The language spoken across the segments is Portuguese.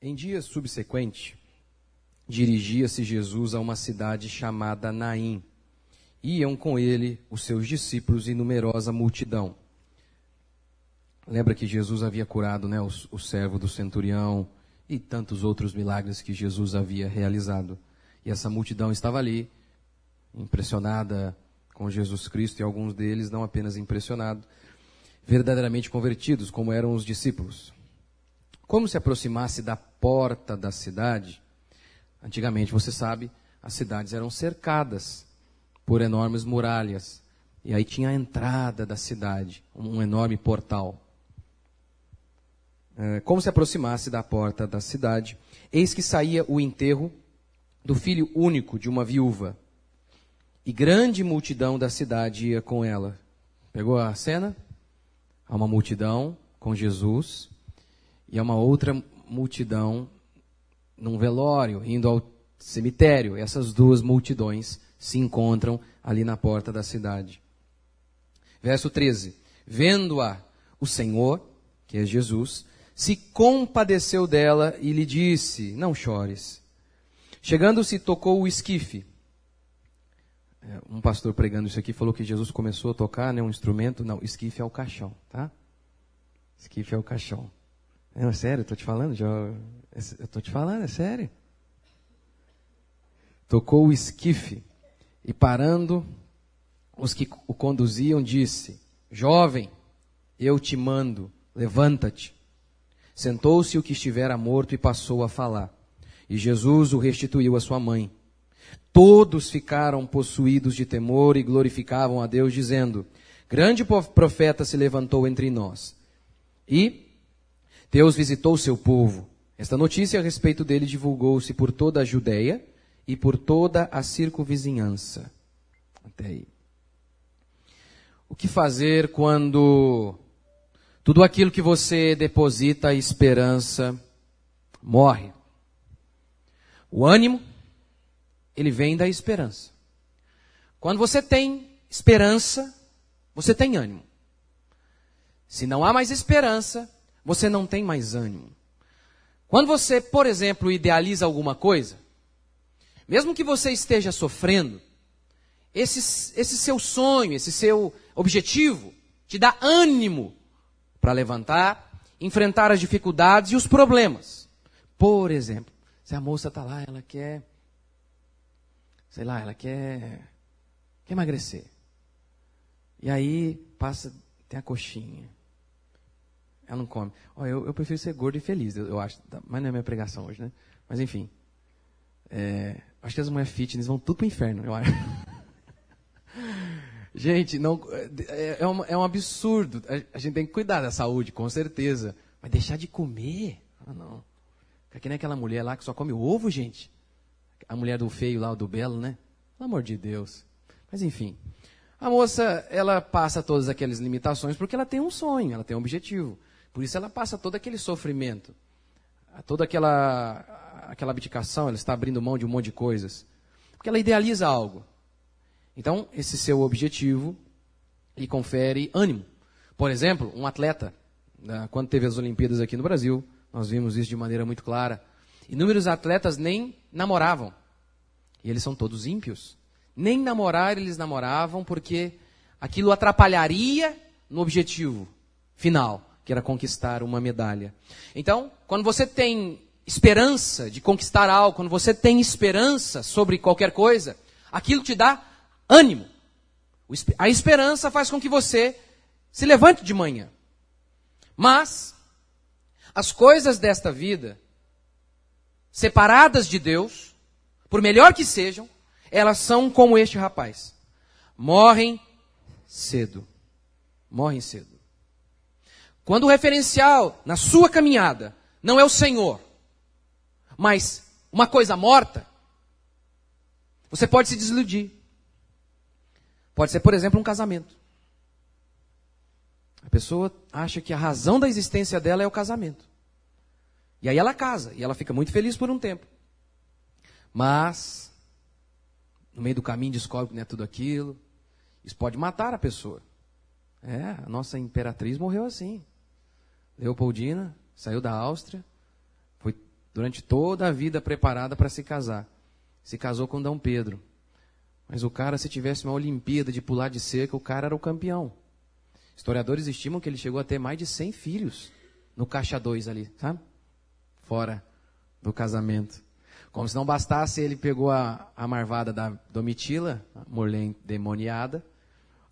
Em dias subsequentes, dirigia-se Jesus a uma cidade chamada Naim. Iam com ele os seus discípulos e numerosa multidão. Lembra que Jesus havia curado, né, o servo do centurião e tantos outros milagres que Jesus havia realizado. E essa multidão estava ali, impressionada com Jesus Cristo, e alguns deles não apenas impressionados, verdadeiramente convertidos, como eram os discípulos. Como se aproximasse da porta da cidade, antigamente, você sabe, as cidades eram cercadas por enormes muralhas. E aí tinha a entrada da cidade, um enorme portal. Como se aproximasse da porta da cidade, eis que saía o enterro do filho único de uma viúva. E grande multidão da cidade ia com ela. Pegou a cena? Há uma multidão com Jesus e há uma outra multidão num velório, indo ao cemitério. Essas duas multidões se encontram ali na porta da cidade. Verso 13. Vendo-a o Senhor, que é Jesus, se compadeceu dela e lhe disse, não chores. Chegando-se, tocou o esquife. Um pastor pregando isso aqui falou que Jesus começou a tocar, né, um instrumento. Não, esquife é o caixão, tá? Esquife é o caixão. É sério, eu estou te falando, eu estou te falando, é sério. Tocou o esquife e parando os que o conduziam disse, jovem, eu te mando, levanta-te. Sentou-se o que estivera morto e passou a falar. E Jesus o restituiu à sua mãe. Todos ficaram possuídos de temor e glorificavam a Deus, dizendo, grande profeta se levantou entre nós. E Deus visitou o seu povo. Esta notícia a respeito dele divulgou-se por toda a Judeia e por toda a circunvizinhança. Até aí. O que fazer quando tudo aquilo que você deposita esperança morre? O ânimo, ele vem da esperança. Quando você tem esperança, você tem ânimo. Se não há mais esperança, você não tem mais ânimo. Quando você, por exemplo, idealiza alguma coisa, mesmo que você esteja sofrendo, esse seu sonho, esse seu objetivo, te dá ânimo para levantar, enfrentar as dificuldades e os problemas. Por exemplo, se a moça está lá, ela quer, sei lá, ela quer emagrecer. E aí passa, tem a coxinha. Ela não come. Eu prefiro ser gordo e feliz, eu acho. Mas não é minha pregação hoje, né? Mas enfim. Acho que as mulheres fitness vão tudo para o inferno, eu acho. Gente, não, é um absurdo. A gente tem que cuidar da saúde, com certeza. Mas deixar de comer? Ah, não. Fica que nem aquela mulher lá que só come ovo, gente. A mulher do feio lá, do belo, né? Pelo amor de Deus. Mas enfim. A moça, ela passa todas aquelas limitações porque ela tem um sonho, ela tem um objetivo. Por isso ela passa todo aquele sofrimento. Toda aquela abdicação, ela está abrindo mão de um monte de coisas. Porque ela idealiza algo. Então, esse seu objetivo lhe confere ânimo. Por exemplo, um atleta, quando teve as Olimpíadas aqui no Brasil, nós vimos isso de maneira muito clara. Inúmeros atletas nem namoravam. E eles são todos ímpios. Nem namorar eles namoravam porque aquilo atrapalharia no objetivo final, que era conquistar uma medalha. Então, quando você tem esperança de conquistar algo, quando você tem esperança sobre qualquer coisa, aquilo te dá ânimo. A esperança faz com que você se levante de manhã. Mas as coisas desta vida, separadas de Deus, por melhor que sejam, elas são como este rapaz. Morrem cedo. Morrem cedo. Quando o referencial na sua caminhada não é o Senhor, mas uma coisa morta, você pode se desiludir. Pode ser, por exemplo, um casamento. A pessoa acha que a razão da existência dela é o casamento. E aí ela casa, e ela fica muito feliz por um tempo. Mas, no meio do caminho descobre que não é tudo aquilo. Isso pode matar a pessoa. A nossa imperatriz morreu assim. Leopoldina saiu da Áustria, foi durante toda a vida preparada para se casar. Se casou com D. Pedro. Mas o cara, se tivesse uma Olimpíada de pular de cerca, o cara era o campeão. Historiadores estimam que ele chegou a ter mais de 100 filhos no caixa 2 ali, sabe? Fora do casamento. Como se não bastasse, ele pegou a marvada da Domitila, a mulher endemoniada,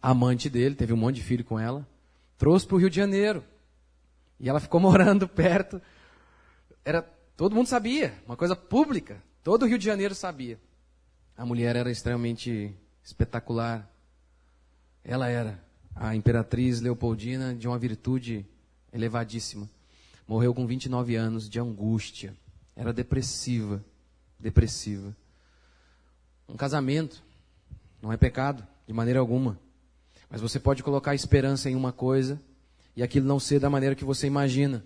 amante dele, teve um monte de filho com ela, trouxe para o Rio de Janeiro. E ela ficou morando perto. Todo mundo sabia, uma coisa pública. Todo o Rio de Janeiro sabia. A mulher era extremamente espetacular. Ela era a imperatriz Leopoldina de uma virtude elevadíssima. Morreu com 29 anos de angústia. Era depressiva. Um casamento não é pecado, de maneira alguma. Mas você pode colocar esperança em uma coisa e aquilo não ser da maneira que você imagina.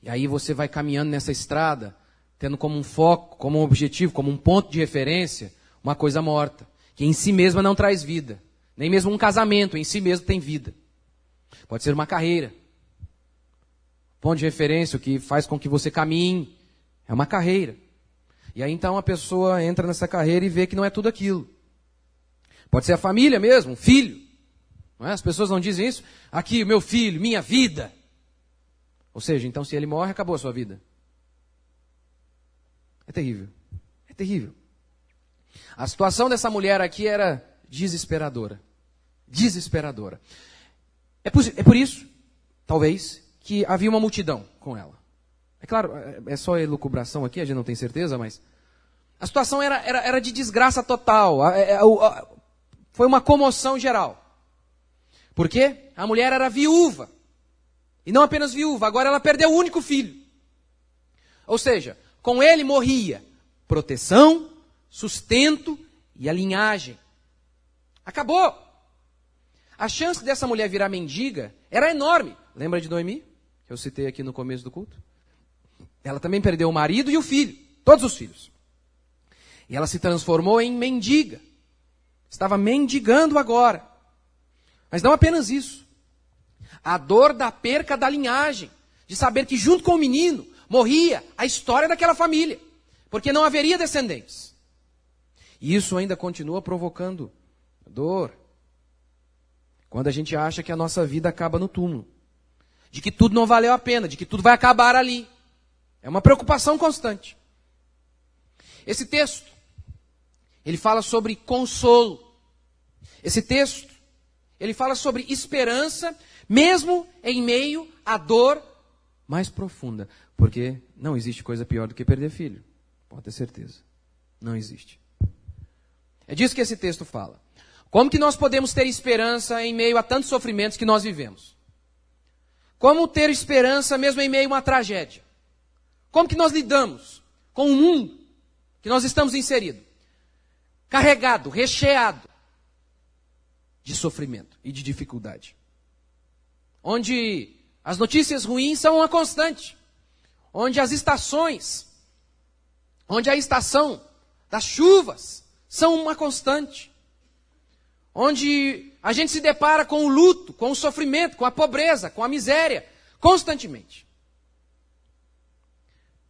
E aí você vai caminhando nessa estrada, tendo como um foco, como um objetivo, como um ponto de referência, uma coisa morta, que em si mesma não traz vida. Nem mesmo um casamento em si mesmo tem vida. Pode ser uma carreira. Ponto de referência, o que faz com que você caminhe, é uma carreira. E aí então a pessoa entra nessa carreira e vê que não é tudo aquilo. Pode ser a família mesmo, um filho. Não é? As pessoas não dizem isso. Aqui, meu filho, minha vida. Ou seja, então se ele morre, acabou a sua vida. É terrível. É terrível. A situação dessa mulher aqui era desesperadora. Desesperadora. É por isso, talvez, que havia uma multidão com ela. É claro, é só elucubração aqui, a gente não tem certeza, mas a situação era de desgraça total. Foi uma comoção geral. Por quê? A mulher era viúva. E não apenas viúva, agora ela perdeu o único filho. Ou seja, com ele morria proteção, sustento e a linhagem. Acabou. A chance dessa mulher virar mendiga era enorme. Lembra de Noemi? Que eu citei aqui no começo do culto. Ela também perdeu o marido e o filho. Todos os filhos. E ela se transformou em mendiga. Estava mendigando agora. Mas não apenas isso. A dor da perca da linhagem. De saber que junto com o menino morria a história daquela família. Porque não haveria descendentes. E isso ainda continua provocando dor. Quando a gente acha que a nossa vida acaba no túmulo. De que tudo não valeu a pena, de que tudo vai acabar ali. É uma preocupação constante. Esse texto, ele fala sobre consolo. Esse texto, ele fala sobre esperança, mesmo em meio à dor mais profunda. Porque não existe coisa pior do que perder filho. Pode ter certeza. Não existe. É disso que esse texto fala. Como que nós podemos ter esperança em meio a tantos sofrimentos que nós vivemos? Como ter esperança mesmo em meio a uma tragédia? Como que nós lidamos com o mundo que nós estamos inseridos? Carregado, recheado de sofrimento e de dificuldade. Onde as notícias ruins são uma constante. Onde as estações, onde a estação das chuvas são uma constante. Onde a gente se depara com o luto, com o sofrimento, com a pobreza, com a miséria, constantemente.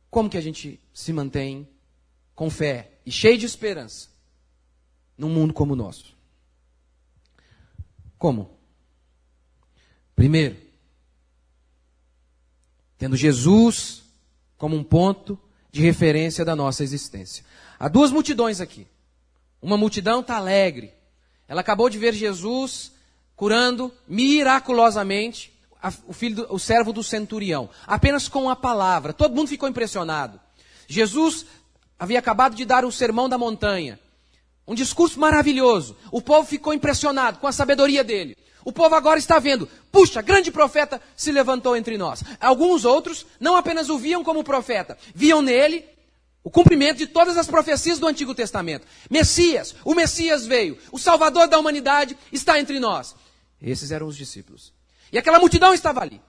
Como que a gente se mantém com fé e cheio de esperança num mundo como o nosso? Como? Primeiro, tendo Jesus como um ponto de referência da nossa existência. Há duas multidões aqui. Uma multidão está alegre. Ela acabou de ver Jesus curando miraculosamente o servo do centurião. Apenas com a palavra. Todo mundo ficou impressionado. Jesus havia acabado de dar o sermão da montanha. Um discurso maravilhoso. O povo ficou impressionado com a sabedoria dele. O povo agora está vendo. Puxa, grande profeta se levantou entre nós. Alguns outros não apenas o viam como profeta. Viam nele o cumprimento de todas as profecias do Antigo Testamento. Messias, o Messias veio. O Salvador da humanidade está entre nós. Esses eram os discípulos. E aquela multidão estava ali.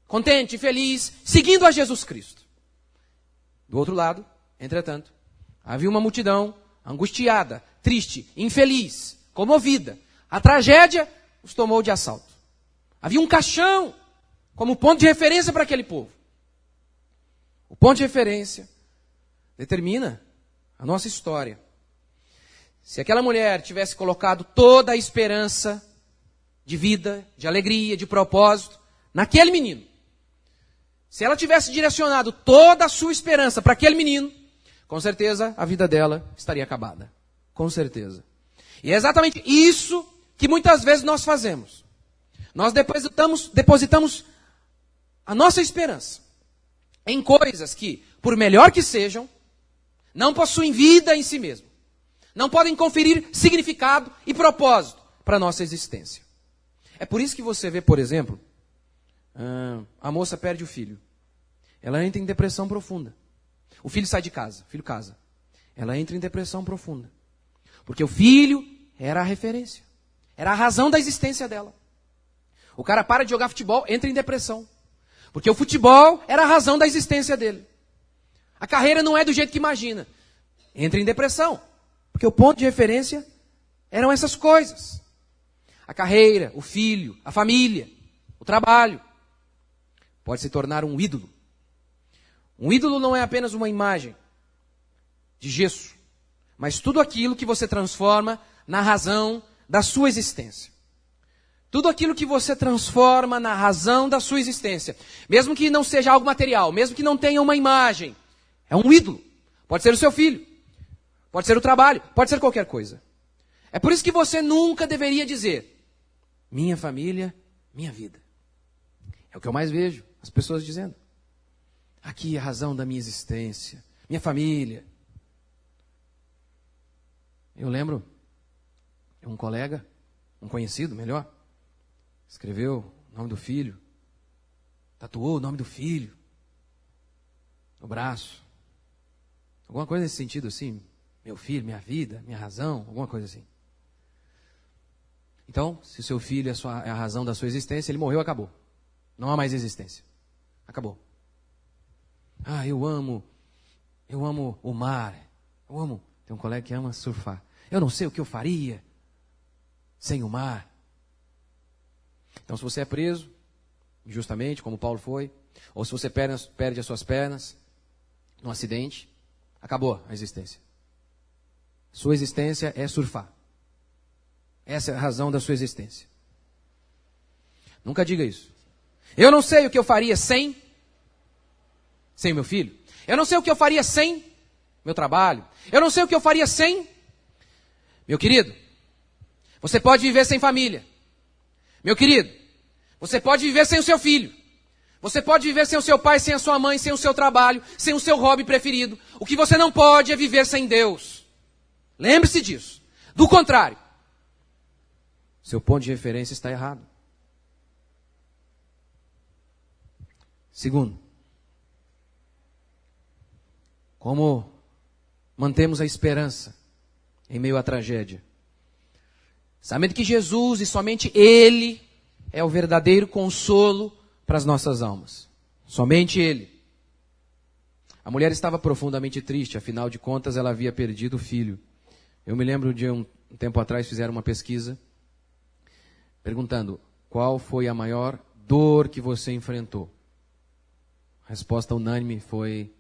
Contente, feliz, seguindo a Jesus Cristo. Do outro lado, entretanto, havia uma multidão angustiada, triste, infeliz, comovida. A tragédia os tomou de assalto. Havia um caixão como ponto de referência para aquele povo. O ponto de referência determina a nossa história. Se aquela mulher tivesse colocado toda a esperança de vida, de alegria, de propósito naquele menino, se ela tivesse direcionado toda a sua esperança para aquele menino, com certeza a vida dela estaria acabada. Com certeza. E é exatamente isso que muitas vezes nós fazemos. Nós depositamos a nossa esperança em coisas que, por melhor que sejam, não possuem vida em si mesmo. Não podem conferir significado e propósito para a nossa existência. É por isso que você vê, por exemplo, a moça perde o filho. Ela entra em depressão profunda. O filho sai de casa, o filho casa. Ela entra em depressão profunda. Porque o filho era a referência. Era a razão da existência dela. O cara para de jogar futebol, entra em depressão. Porque o futebol era a razão da existência dele. A carreira não é do jeito que imagina. Entra em depressão. Porque o ponto de referência eram essas coisas. A carreira, o filho, a família, o trabalho. Pode se tornar um ídolo. Um ídolo não é apenas uma imagem de gesso, mas tudo aquilo que você transforma na razão da sua existência. Tudo aquilo que você transforma na razão da sua existência, mesmo que não seja algo material, mesmo que não tenha uma imagem, é um ídolo. Pode ser o seu filho, pode ser o trabalho, pode ser qualquer coisa. É por isso que você nunca deveria dizer, minha família, minha vida. É o que eu mais vejo, as pessoas dizendo. Aqui é a razão da minha existência, minha família. Eu lembro, um colega, um conhecido, melhor, escreveu o nome do filho, tatuou o nome do filho no braço. Alguma coisa nesse sentido assim, meu filho, minha vida, minha razão, alguma coisa assim. Então, se o seu filho é a razão da sua existência, ele morreu, acabou. Não há mais existência. Acabou. Ah, eu amo o mar. Tem um colega que ama surfar. Eu não sei o que eu faria sem o mar. Então, se você é preso, injustamente, como Paulo foi, ou se você perde as suas pernas num acidente, acabou a existência. Sua existência é surfar. Essa é a razão da sua existência. Nunca diga isso. Eu não sei o que eu faria sem meu filho. Eu não sei o que eu faria sem meu trabalho. Eu não sei o que eu faria sem... Meu querido, você pode viver sem família. Meu querido, você pode viver sem o seu filho. Você pode viver sem o seu pai, sem a sua mãe, sem o seu trabalho, sem o seu hobby preferido. O que você não pode é viver sem Deus. Lembre-se disso. Do contrário, seu ponto de referência está errado. Segundo, como mantemos a esperança em meio à tragédia? Sabendo que Jesus e somente Ele é o verdadeiro consolo para as nossas almas. Somente Ele. A mulher estava profundamente triste, afinal de contas ela havia perdido o filho. Eu me lembro de um tempo atrás fizeram uma pesquisa perguntando qual foi a maior dor que você enfrentou. A resposta unânime foi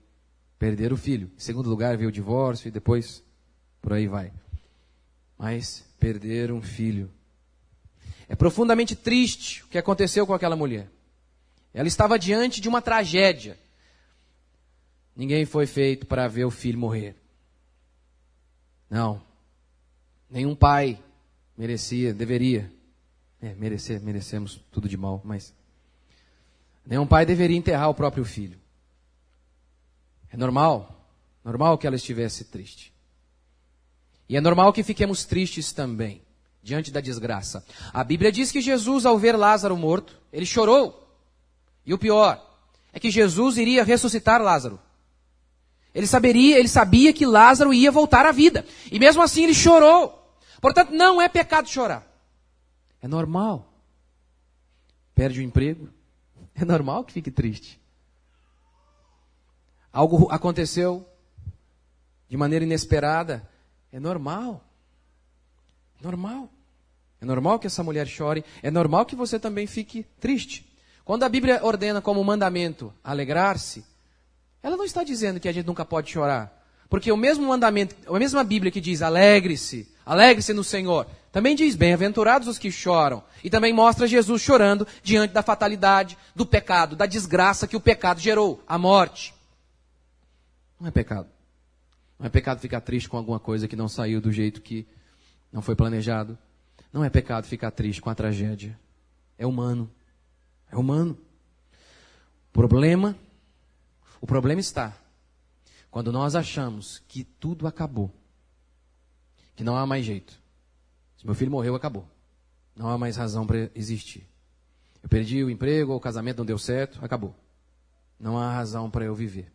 perder o filho. Em segundo lugar veio o divórcio e depois por aí vai. Mas perder um filho. É profundamente triste o que aconteceu com aquela mulher. Ela estava diante de uma tragédia. Ninguém foi feito para ver o filho morrer. Não. Nenhum pai merecia, deveria. Merecemos tudo de mal, mas... Nenhum pai deveria enterrar o próprio filho. É normal que ela estivesse triste. E é normal que fiquemos tristes também, diante da desgraça. A Bíblia diz que Jesus, ao ver Lázaro morto, ele chorou. E o pior é que Jesus iria ressuscitar Lázaro. Ele sabia que Lázaro ia voltar à vida. E mesmo assim ele chorou. Portanto, não é pecado chorar. É normal. Perde o emprego. É normal que fique triste. Algo aconteceu de maneira inesperada. É normal. Normal. É normal que essa mulher chore. É normal que você também fique triste. Quando a Bíblia ordena como mandamento alegrar-se, ela não está dizendo que a gente nunca pode chorar. Porque o mesmo mandamento, a mesma Bíblia que diz alegre-se no Senhor, também diz bem-aventurados os que choram. E também mostra Jesus chorando diante da fatalidade, do pecado, da desgraça que o pecado gerou, a morte. Não é pecado. Não é pecado ficar triste com alguma coisa que não saiu do jeito que não foi planejado. Não é pecado ficar triste com a tragédia. É humano. É humano. O problema está quando nós achamos que tudo acabou, que não há mais jeito. Se meu filho morreu, acabou. Não há mais razão para existir. Eu perdi o emprego, ou o casamento não deu certo, acabou. Não há razão para eu viver.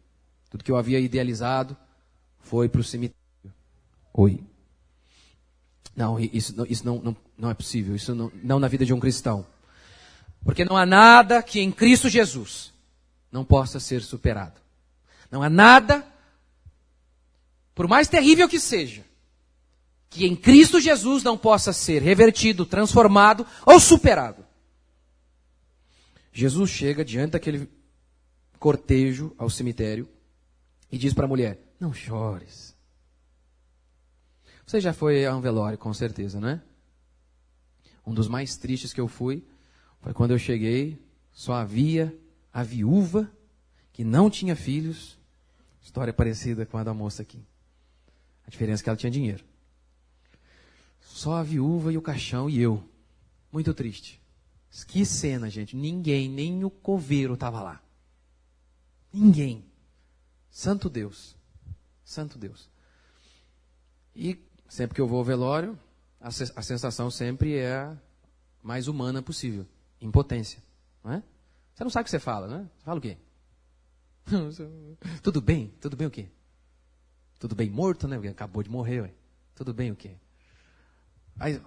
Tudo que eu havia idealizado foi para o cemitério. Oi. Não, isso não é possível. Isso não na vida de um cristão. Porque não há nada que em Cristo Jesus não possa ser superado. Não há nada, por mais terrível que seja, que em Cristo Jesus não possa ser revertido, transformado ou superado. Jesus chega diante daquele cortejo ao cemitério e diz para a mulher, não chores. Você já foi a um velório, com certeza, não é? Um dos mais tristes que eu fui foi quando eu cheguei, só havia a viúva que não tinha filhos. História parecida com a da moça aqui. A diferença é que ela tinha dinheiro. Só a viúva e o caixão e eu. Muito triste. Que cena, gente. Ninguém, nem o coveiro estava lá. Ninguém. Santo Deus. Santo Deus. E sempre que eu vou ao velório, a sensação sempre é a mais humana possível. Impotência. Não é? Você não sabe o que você fala, né? Você fala o quê? Tudo bem? Tudo bem o quê? Tudo bem morto, né? Porque acabou de morrer, ué. Tudo bem o quê? Aí,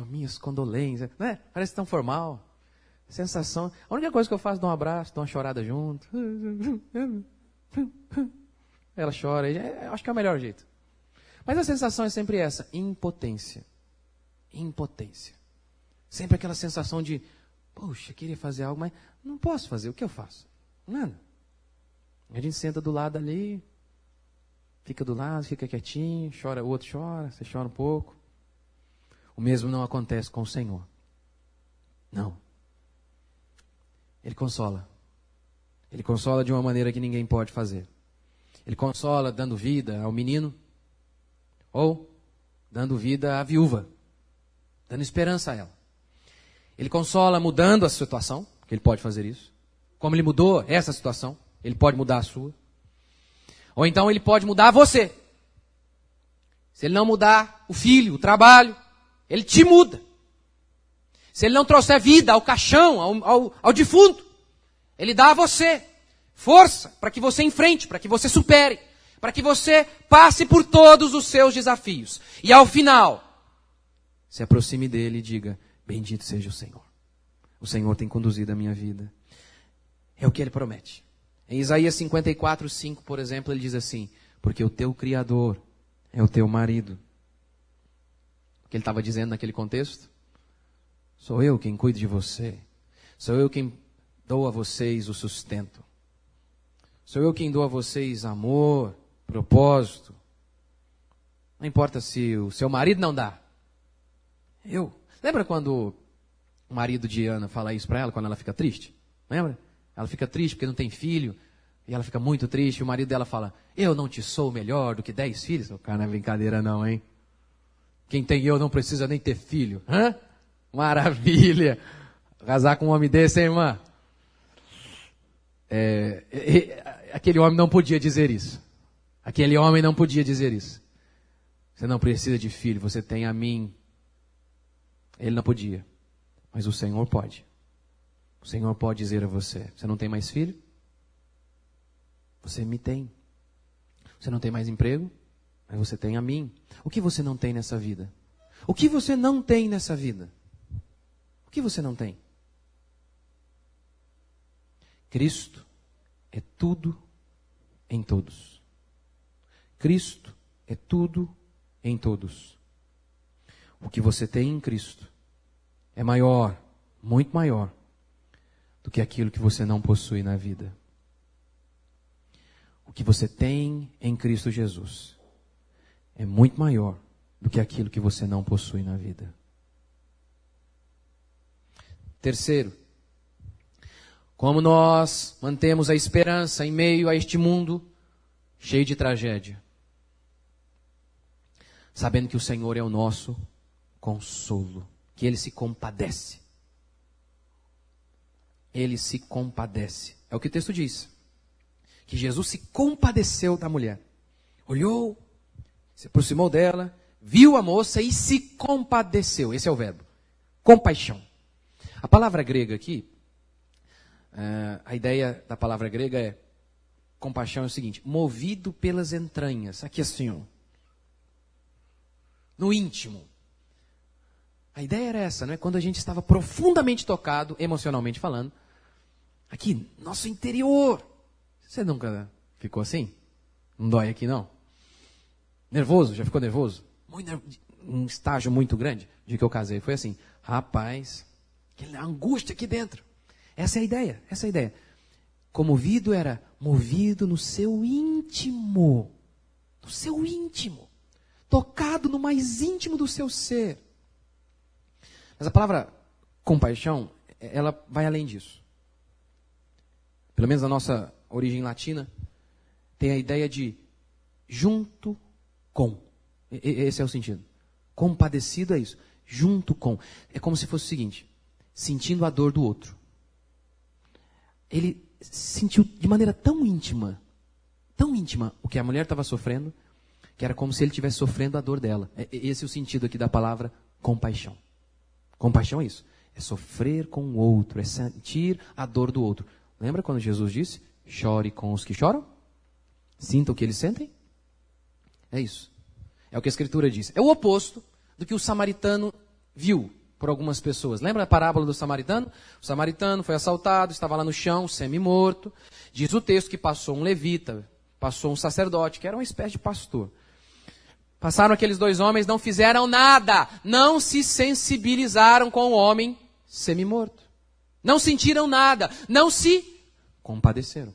minhas condolências, né? Parece tão formal. Sensação. A única coisa que eu faço é dar um abraço, dar uma chorada junto. Ela chora, acho que é o melhor jeito. Mas a sensação é sempre essa, impotência. Impotência. Sempre aquela sensação de, poxa, queria fazer algo, mas não posso fazer, o que eu faço? Nada. A gente senta do lado ali, fica do lado, fica quietinho, chora, o outro chora, você chora um pouco. O mesmo não acontece com o Senhor. Não. Ele consola. Ele consola de uma maneira que ninguém pode fazer. Ele consola dando vida ao menino, ou dando vida à viúva, dando esperança a ela. Ele consola mudando a situação, que ele pode fazer isso. Como ele mudou essa situação, ele pode mudar a sua. Ou então ele pode mudar você. Se ele não mudar o filho, o trabalho, ele te muda. Se ele não trouxer vida ao caixão, ao defunto, ele dá a você força para que você enfrente, para que você supere, para que você passe por todos os seus desafios. E ao final, se aproxime dele e diga, bendito seja o Senhor. O Senhor tem conduzido a minha vida. É o que ele promete. Em Isaías 54:5, por exemplo, ele diz assim, porque o teu Criador é o teu marido. O que ele estava dizendo naquele contexto? Sou eu quem cuido de você. Sou eu quem dou a vocês o sustento. Sou eu quem dou a vocês amor, propósito. Não importa se o seu marido não dá. Eu. Lembra quando o marido de Ana fala isso para ela, quando ela fica triste? Lembra? Ela fica triste porque não tem filho. E ela fica muito triste. E o marido dela fala, eu não te sou melhor do que 10 filhos? O cara não é brincadeira não, hein? Quem tem eu não precisa nem ter filho. Hã? Maravilha. Casar com um homem desse, hein, irmã? Aquele homem não podia dizer isso. Aquele homem não podia dizer isso. Você não precisa de filho, você tem a mim. Ele não podia. Mas o Senhor pode. O Senhor pode dizer a você, você não tem mais filho? Você me tem. Você não tem mais emprego? Mas você tem a mim. O que você não tem nessa vida? O que você não tem nessa vida? O que você não tem? Cristo é tudo em todos. Cristo é tudo em todos. O que você tem em Cristo é maior, muito maior, do que aquilo que você não possui na vida. O o que você tem em Cristo Jesus é muito maior do que aquilo que você não possui na vida. Terceiro, como nós mantemos a esperança em meio a este mundo cheio de tragédia? Sabendo que o Senhor é o nosso consolo, que Ele se compadece. Ele se compadece. É o que o texto diz. Que Jesus se compadeceu da mulher. Olhou, se aproximou dela, viu a moça e se compadeceu. Esse é o verbo. Compaixão. A palavra grega aqui, a ideia da palavra grega é, compaixão é o seguinte, movido pelas entranhas. Aqui assim, ó, no íntimo. A ideia era essa, não é? Quando a gente estava profundamente tocado, emocionalmente falando, aqui, nosso interior. Você nunca ficou assim? Não dói aqui, não? Nervoso? Já ficou nervoso? Um estágio muito grande. O dia que eu casei foi assim. Rapaz, aquela angústia aqui dentro. Essa é a ideia, essa é a ideia. Comovido era movido no seu íntimo. No seu íntimo. Tocado no mais íntimo do seu ser. Mas a palavra compaixão, ela vai além disso. Pelo menos na nossa origem latina, tem a ideia de junto com. Esse é o sentido. Compadecido é isso. Junto com. É como se fosse o seguinte, sentindo a dor do outro. Ele sentiu de maneira tão íntima o que a mulher estava sofrendo, que era como se ele estivesse sofrendo a dor dela. Esse é o sentido aqui da palavra compaixão. Compaixão é isso. É sofrer com o outro, é sentir a dor do outro. Lembra quando Jesus disse, chore com os que choram? Sinta o que eles sentem? É isso. É o que a Escritura diz. É o oposto do que o samaritano viu por algumas pessoas. Lembra a parábola do samaritano? O samaritano foi assaltado, estava lá no chão, semi-morto. Diz o texto que passou um levita, passou um sacerdote, que era uma espécie de pastor. Passaram aqueles dois homens, não fizeram nada. Não se sensibilizaram com o homem semi-morto. Não sentiram nada. Não se compadeceram.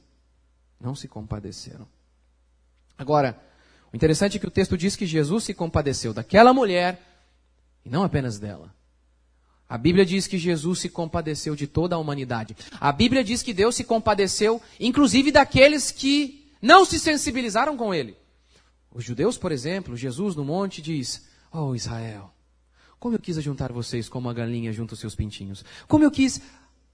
Não se compadeceram. Agora, o interessante é que o texto diz que Jesus se compadeceu daquela mulher e não apenas dela. A Bíblia diz que Jesus se compadeceu de toda a humanidade. A Bíblia diz que Deus se compadeceu, inclusive daqueles que não se sensibilizaram com Ele. Os judeus, por exemplo, Jesus no monte diz, oh Israel, como eu quis ajuntar vocês como a galinha junta os seus pintinhos. Como eu quis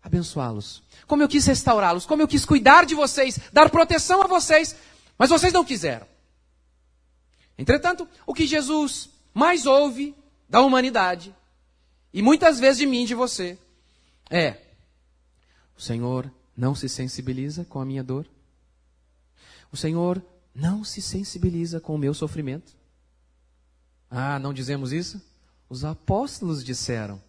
abençoá-los. Como eu quis restaurá-los. Como eu quis cuidar de vocês, dar proteção a vocês. Mas vocês não quiseram. Entretanto, o que Jesus mais ouve da humanidade, e muitas vezes de mim e de você, é, o Senhor não se sensibiliza com a minha dor? O Senhor não se sensibiliza com o meu sofrimento? Ah, não dizemos isso? Os apóstolos disseram.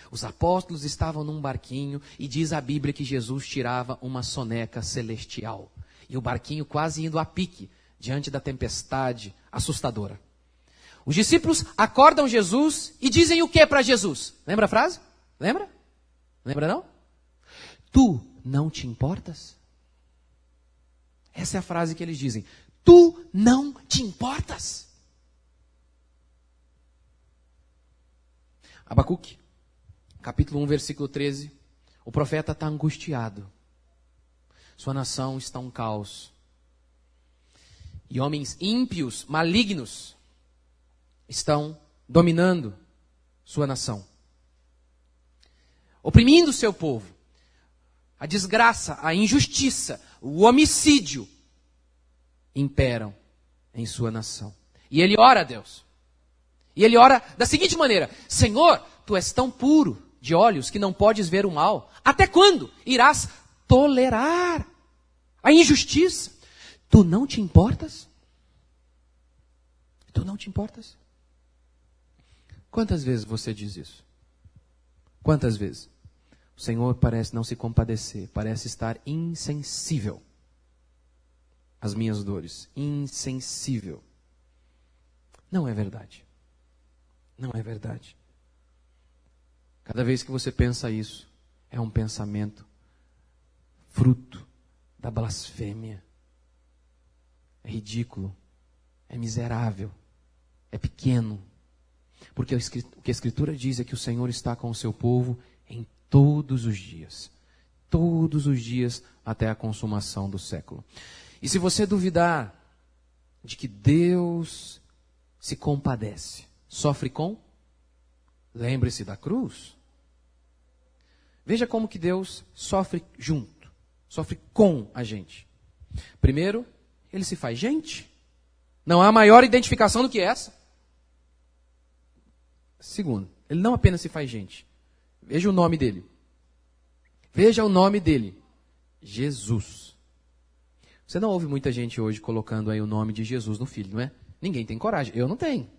Os apóstolos estavam num barquinho e diz a Bíblia que Jesus tirava uma soneca celestial. E o barquinho quase indo a pique diante da tempestade assustadora. Os discípulos acordam Jesus e dizem o que para Jesus? Lembra a frase? Lembra? Lembra não? Tu não te importas? Essa é a frase que eles dizem. Tu não te importas? Abacuque, capítulo 1, versículo 13. O profeta está angustiado. Sua nação está um caos. E homens ímpios, malignos, estão dominando sua nação. Oprimindo o seu povo. A desgraça, a injustiça, o homicídio imperam em sua nação. E ele ora a Deus. E ele ora da seguinte maneira: Senhor, tu és tão puro de olhos que não podes ver o mal. Até quando irás tolerar a injustiça? Tu não te importas? Tu não te importas? Quantas vezes você diz isso? Quantas vezes? O Senhor parece não se compadecer, parece estar insensível às minhas dores. Insensível. Não é verdade. Não é verdade. Cada vez que você pensa isso, é um pensamento fruto da blasfêmia. é ridículo, é miserável, é pequeno. Porque o que a Escritura diz é que o Senhor está com o seu povo em todos os dias. Todos os dias até a consumação do século. E se você duvidar de que Deus se compadece, sofre com, lembre-se da cruz. Veja como que Deus sofre junto, sofre com a gente. Primeiro, ele se faz gente. Não há maior identificação do que essa. Segundo, ele não apenas se faz gente. Veja o nome dele. Veja o nome dele. Jesus. Você não ouve muita gente hoje colocando aí o nome de Jesus no filho, não é? Ninguém tem coragem. Eu não tenho.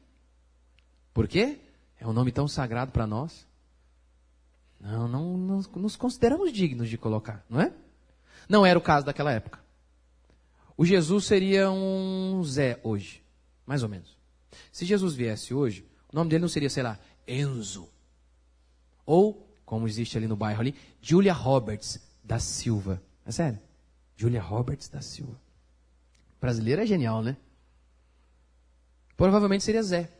Por quê? É um nome tão sagrado para nós. Não nos consideramos dignos de colocar, não é? Não era o caso daquela época. O Jesus seria um Zé hoje, mais ou menos. Se Jesus viesse hoje, o nome dele não seria, sei lá, Enzo. Ou, como existe ali no bairro ali, Julia Roberts da Silva. É sério? Julia Roberts da Silva. Brasileiro é genial, né? Provavelmente seria Zé.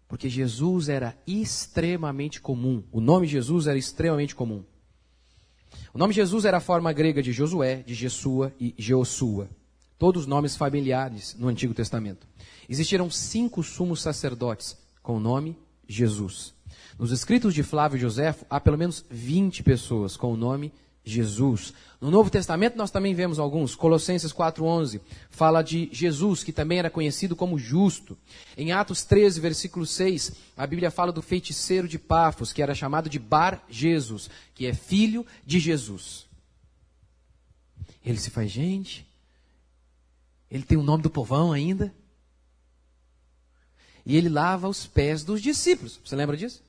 Porque Jesus era extremamente comum. O nome Jesus era extremamente comum. O nome Jesus era a forma grega de Josué, de Jesua e Jeossua. Todos nomes familiares no Antigo Testamento. Existiram 5 sumos sacerdotes com o nome Jesus. Nos escritos de Flávio Joséfo, há pelo menos 20 pessoas com o nome Jesus. No Novo Testamento nós também vemos alguns. Colossenses 4:11 fala de Jesus, que também era conhecido como justo. Em Atos 13, versículo 6, a Bíblia fala do feiticeiro de Pafos, que era chamado de Bar Jesus, que é filho de Jesus. Ele se faz gente. Ele tem o nome do povão ainda. E ele lava os pés dos discípulos. Você lembra disso?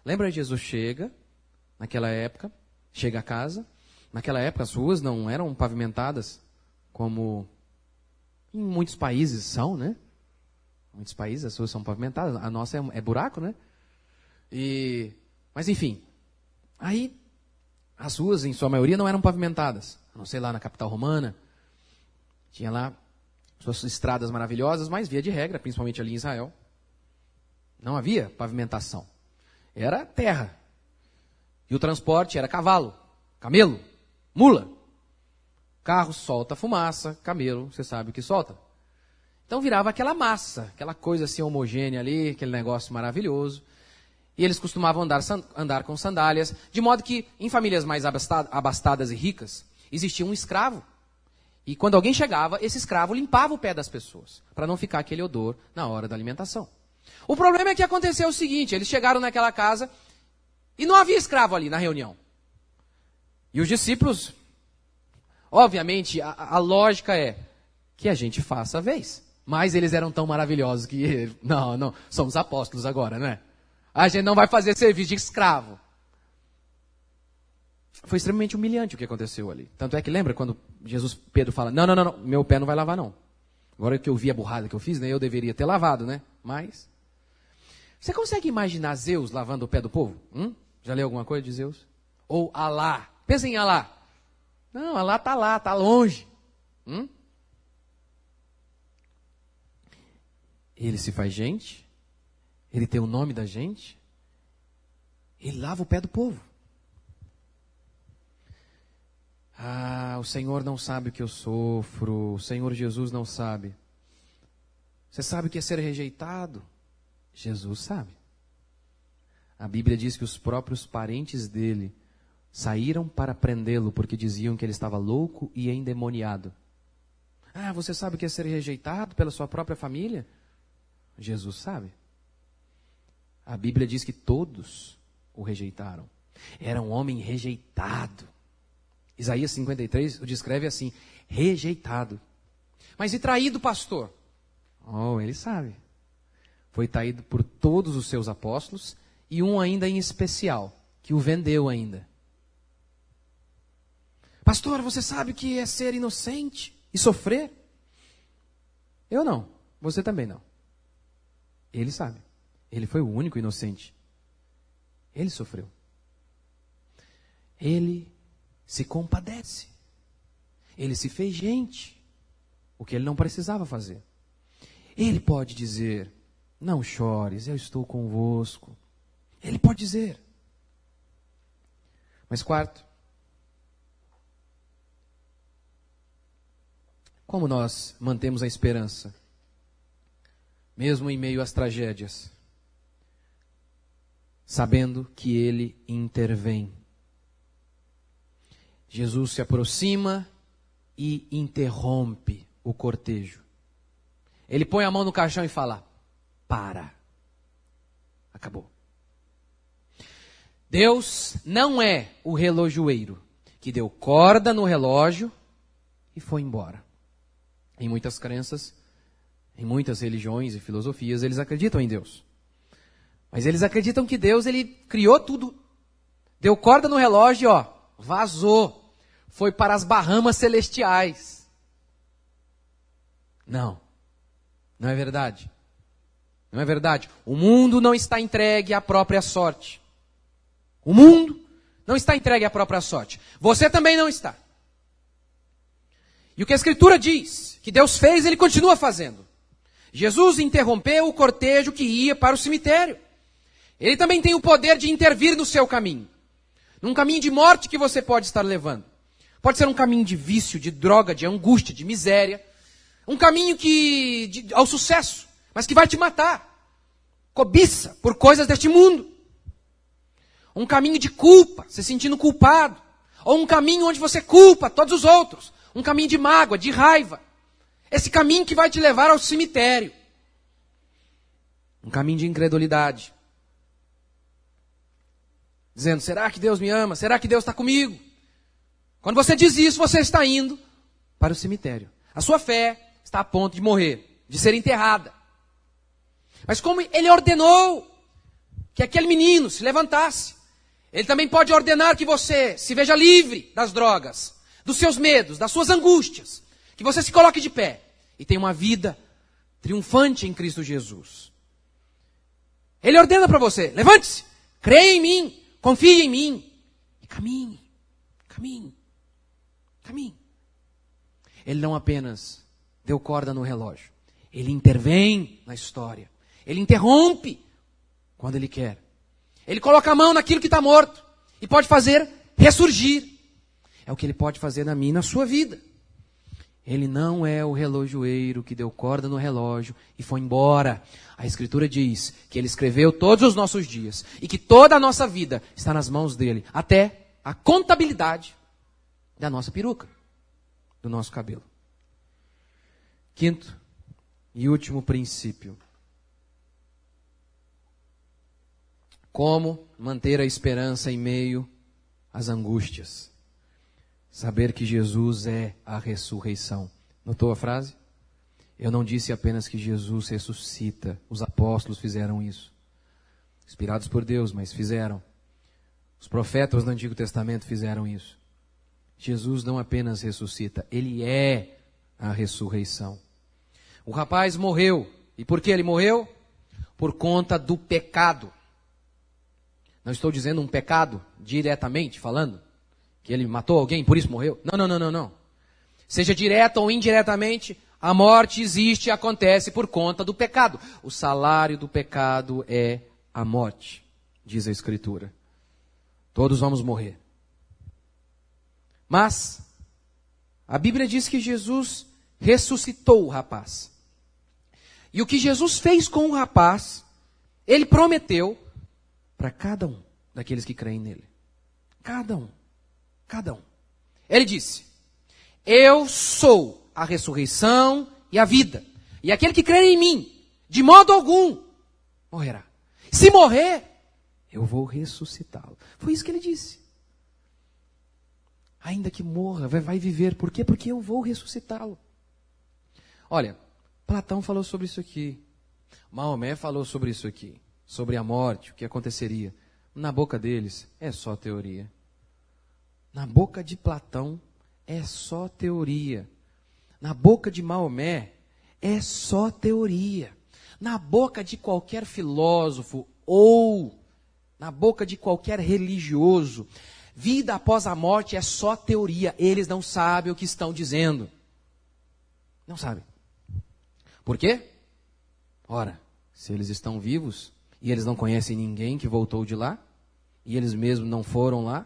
Lembra de Jesus chega, naquela época, chega a casa. Naquela época as ruas não eram pavimentadas como em muitos países são, né? Em muitos países as ruas são pavimentadas. A nossa é buraco, né? Mas enfim, aí as ruas em sua maioria não eram pavimentadas. Não sei, lá na capital romana, tinha lá suas estradas maravilhosas, mas via de regra, principalmente ali em Israel, não havia pavimentação. Era terra. E o transporte era cavalo, camelo, mula. Carro solta fumaça, camelo, você sabe o que solta. Então virava aquela massa, aquela coisa assim homogênea ali, aquele negócio maravilhoso. E eles costumavam andar com sandálias, de modo que em famílias mais abastadas e ricas, existia um escravo. E quando alguém chegava, esse escravo limpava o pé das pessoas, para não ficar aquele odor na hora da alimentação. O problema é que aconteceu o seguinte, eles chegaram naquela casa e não havia escravo ali na reunião. E os discípulos, obviamente, a lógica é que a gente faça a vez. Mas eles eram tão maravilhosos que, não, somos apóstolos agora, né? A gente não vai fazer serviço de escravo. Foi extremamente humilhante o que aconteceu ali. Tanto é que lembra quando Pedro fala, não, meu pé não vai lavar não. Agora que eu vi a burrada que eu fiz, né, eu deveria ter lavado, né? Mas, você consegue imaginar Zeus lavando o pé do povo? Já leu alguma coisa de Zeus? Ou Alá? Pensa em Alá. Não, Alá, tá longe. Ele se faz gente, ele tem o nome da gente, ele lava o pé do povo. O Senhor não sabe o que eu sofro, o Senhor Jesus não sabe. Você sabe o que é ser rejeitado? Jesus sabe. A Bíblia diz que os próprios parentes dele saíram para prendê-lo porque diziam que ele estava louco e endemoniado. Você sabe o que é ser rejeitado pela sua própria família? Jesus sabe. A Bíblia diz que todos o rejeitaram. Era um homem rejeitado. Isaías 53 o descreve assim, rejeitado. Mas e traído, pastor? Ele sabe. Foi traído por todos os seus apóstolos e um ainda em especial, que o vendeu ainda. Pastor, você sabe o que é ser inocente e sofrer? Eu não, você também não. Ele sabe. Ele foi o único inocente. Ele sofreu. Ele se compadece. Ele se fez gente. o que ele não precisava fazer. Ele pode dizer, não chores, eu estou convosco. Ele pode dizer. Mas quarto, como nós mantemos a esperança, mesmo em meio às tragédias, sabendo que Ele intervém. Jesus se aproxima e interrompe o cortejo. Ele põe a mão no caixão e fala, para. Acabou. Deus não é o relojoeiro que deu corda no relógio e foi embora. Em muitas crenças, em muitas religiões e filosofias, eles acreditam em Deus. Mas eles acreditam que Deus, ele criou tudo. Deu corda no relógio e vazou. Foi para as Bahamas celestiais. Não é verdade. Não é verdade. O mundo não está entregue à própria sorte. O mundo não está entregue à própria sorte. Você também não está. E o que a Escritura diz, que Deus fez, Ele continua fazendo. Jesus interrompeu o cortejo que ia para o cemitério. Ele também tem o poder de intervir no seu caminho. Num caminho de morte que você pode estar levando. Pode ser um caminho de vício, de droga, de angústia, de miséria. Um caminho ao sucesso, mas que vai te matar. Cobiça por coisas deste mundo. Um caminho de culpa, se sentindo culpado. Ou um caminho onde você culpa todos os outros. Um caminho de mágoa, de raiva. Esse caminho que vai te levar ao cemitério. Um caminho de incredulidade. Dizendo, será que Deus me ama? Será que Deus está comigo? Quando você diz isso, você está indo para o cemitério. A sua fé está a ponto de morrer, de ser enterrada. Mas como Ele ordenou que aquele menino se levantasse, Ele também pode ordenar que você se veja livre das drogas, dos seus medos, das suas angústias. Que você se coloque de pé e tenha uma vida triunfante em Cristo Jesus. Ele ordena para você, levante-se, creia em mim, confie em mim e caminhe. Ele não apenas deu corda no relógio, Ele intervém na história. Ele interrompe quando Ele quer. Ele coloca a mão naquilo que está morto e pode fazer ressurgir. É o que Ele pode fazer na minha e na sua vida. Ele não é o relojoeiro que deu corda no relógio e foi embora. A Escritura diz que Ele escreveu todos os nossos dias e que toda a nossa vida está nas mãos dEle, até a contabilidade da nossa peruca, do nosso cabelo. Quinto e último princípio. Como manter a esperança em meio às angústias. Saber que Jesus é a ressurreição. Notou a frase? Eu não disse apenas que Jesus ressuscita. Os apóstolos fizeram isso. Inspirados por Deus, mas fizeram. Os profetas do Antigo Testamento fizeram isso. Jesus não apenas ressuscita, Ele é a ressurreição. O rapaz morreu. E por que ele morreu? Por conta do pecado. Não estou dizendo um pecado diretamente falando, que ele matou alguém, por isso morreu. Não. Seja direta ou indiretamente, a morte existe e acontece por conta do pecado. O salário do pecado é a morte, diz a Escritura. Todos vamos morrer. Mas a Bíblia diz que Jesus ressuscitou o rapaz. E o que Jesus fez com o rapaz, Ele prometeu para cada um daqueles que creem nele. Cada um. Ele disse, eu sou a ressurreição e a vida. E aquele que crê em mim, de modo algum, morrerá. Se morrer, eu vou ressuscitá-lo. Foi isso que ele disse. Ainda que morra, vai viver. Por quê? Porque eu vou ressuscitá-lo. Olha, Platão falou sobre isso aqui. Maomé falou sobre isso aqui. Sobre a morte, o que aconteceria. Na boca deles, é só teoria. Na boca de Platão, é só teoria. Na boca de Maomé, é só teoria. Na boca de qualquer filósofo ou na boca de qualquer religioso, vida após a morte é só teoria. Eles não sabem o que estão dizendo. Não sabem. Por quê? Ora, se eles estão vivos e eles não conhecem ninguém que voltou de lá, e eles mesmos não foram lá,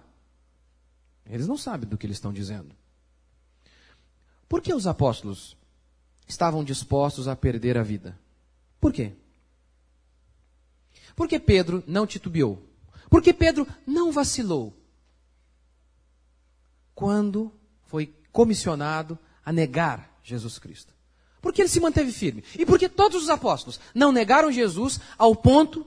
eles não sabem do que eles estão dizendo. Por que os apóstolos estavam dispostos a perder a vida? Por quê? Porque Pedro não titubeou. Porque Pedro não vacilou. Quando foi comissionado a negar Jesus Cristo. Porque ele se manteve firme. E porque todos os apóstolos não negaram Jesus ao ponto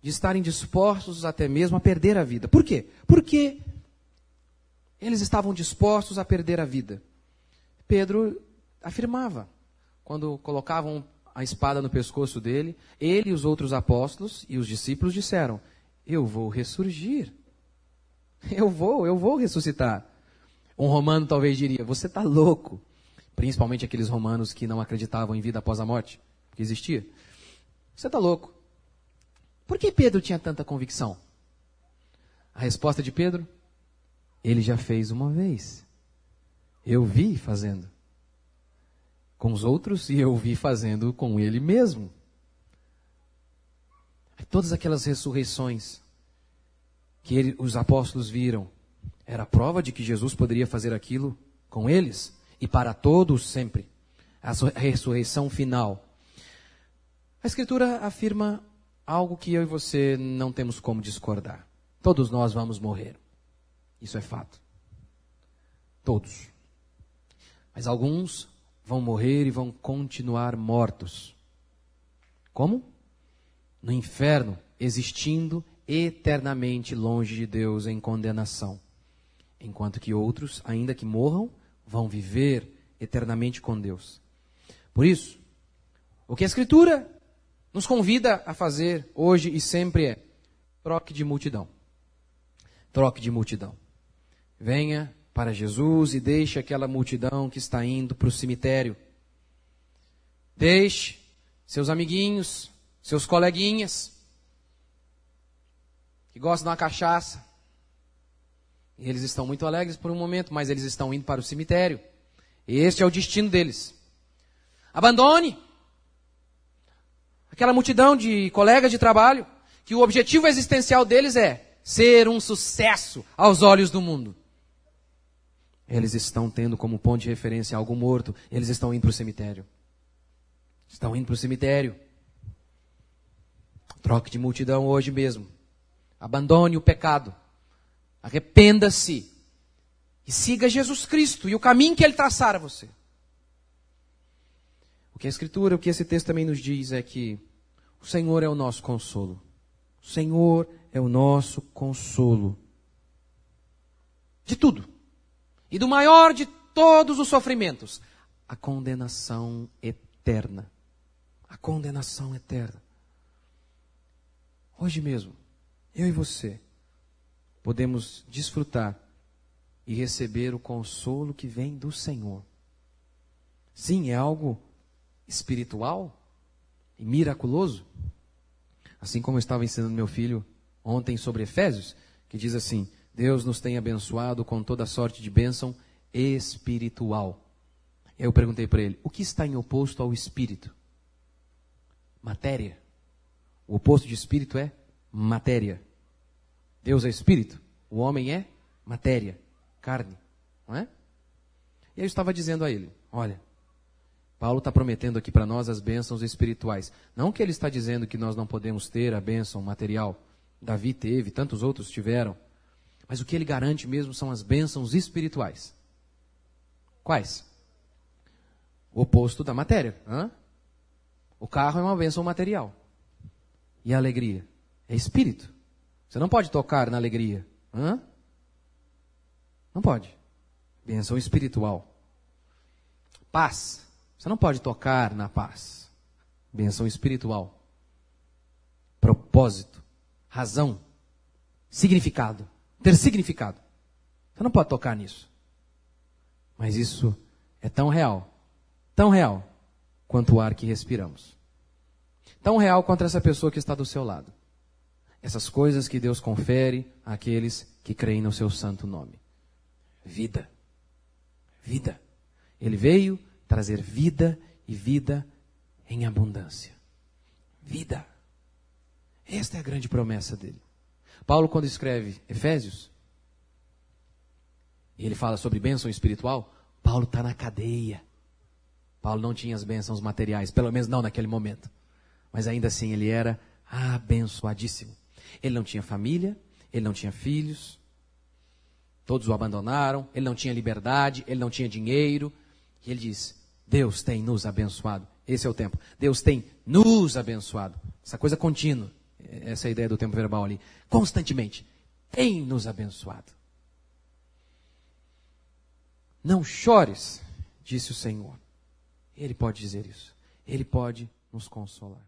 de estarem dispostos até mesmo a perder a vida. Por quê? Porque eles estavam dispostos a perder a vida. Pedro afirmava, quando colocavam a espada no pescoço dele, ele e os outros apóstolos e os discípulos disseram: eu vou ressurgir. Eu vou ressuscitar. Um romano talvez diria: você está louco. Principalmente aqueles romanos que não acreditavam em vida após a morte, que existia. Você está louco. Por que Pedro tinha tanta convicção? A resposta de Pedro: ele já fez uma vez. Eu vi fazendo com os outros e eu vi fazendo com ele mesmo. Todas aquelas ressurreições que os apóstolos viram, era a prova de que Jesus poderia fazer aquilo com eles e para todos sempre. A ressurreição final. A Escritura afirma algo que eu e você não temos como discordar. Todos nós vamos morrer. Isso é fato. Todos. Mas alguns vão morrer e vão continuar mortos. Como? No inferno, existindo eternamente longe de Deus em condenação. Enquanto que outros, ainda que morram, vão viver eternamente com Deus. Por isso, o que a Escritura nos convida a fazer hoje e sempre é: troque de multidão. Troque de multidão. Venha para Jesus e deixe aquela multidão que está indo para o cemitério. Deixe seus amiguinhos, seus coleguinhas, que gostam de uma cachaça. E eles estão muito alegres por um momento, mas eles estão indo para o cemitério. Este é o destino deles. Abandone aquela multidão de colegas de trabalho, que o objetivo existencial deles é ser um sucesso aos olhos do mundo. Eles estão tendo como ponto de referência algo morto. Eles estão indo para o cemitério. Estão indo para o cemitério. Troque de multidão hoje mesmo. Abandone o pecado. Arrependa-se. E siga Jesus Cristo e o caminho que Ele traçar a você. O que a Escritura, o que esse texto também nos diz é que o Senhor é o nosso consolo. O Senhor é o nosso consolo. De tudo. E do maior de todos os sofrimentos, a condenação eterna. A condenação eterna. Hoje mesmo, eu e você podemos desfrutar e receber o consolo que vem do Senhor. Sim, é algo espiritual e miraculoso. Assim como eu estava ensinando meu filho ontem sobre Efésios, que diz assim: Deus nos tem abençoado com toda sorte de bênção espiritual. Eu perguntei para ele: o que está em oposto ao espírito? Matéria. O oposto de espírito é matéria. Deus é espírito, o homem é matéria, carne, não é? E eu estava dizendo a ele: olha, Paulo está prometendo aqui para nós as bênçãos espirituais. Não que ele está dizendo que nós não podemos ter a bênção material. Davi teve, tantos outros tiveram. Mas o que ele garante mesmo são as bênçãos espirituais. Quais? O oposto da matéria. O carro é uma bênção material. E a alegria? É espírito. Você não pode tocar na alegria. Não pode. Bênção espiritual. Paz. Você não pode tocar na paz. Bênção espiritual. Propósito. Razão. Significado. Ter significado. Você não pode tocar nisso. Mas isso é tão real quanto o ar que respiramos. Tão real quanto essa pessoa que está do seu lado. Essas coisas que Deus confere àqueles que creem no seu santo nome. Vida. Vida. Ele veio trazer vida e vida em abundância. Vida. Esta é a grande promessa dele. Paulo, quando escreve Efésios, e ele fala sobre bênção espiritual, Paulo está na cadeia. Paulo não tinha as bênçãos materiais, pelo menos não naquele momento. Mas ainda assim ele era abençoadíssimo. Ele não tinha família, ele não tinha filhos, todos o abandonaram, ele não tinha liberdade, ele não tinha dinheiro. E ele diz, Deus tem nos abençoado. Esse é o tempo. Deus tem nos abençoado. Essa coisa contínua, essa é a ideia do tempo verbal ali. Constantemente, tem nos abençoado. Não chores, disse o Senhor. Ele pode dizer isso. Ele pode nos consolar.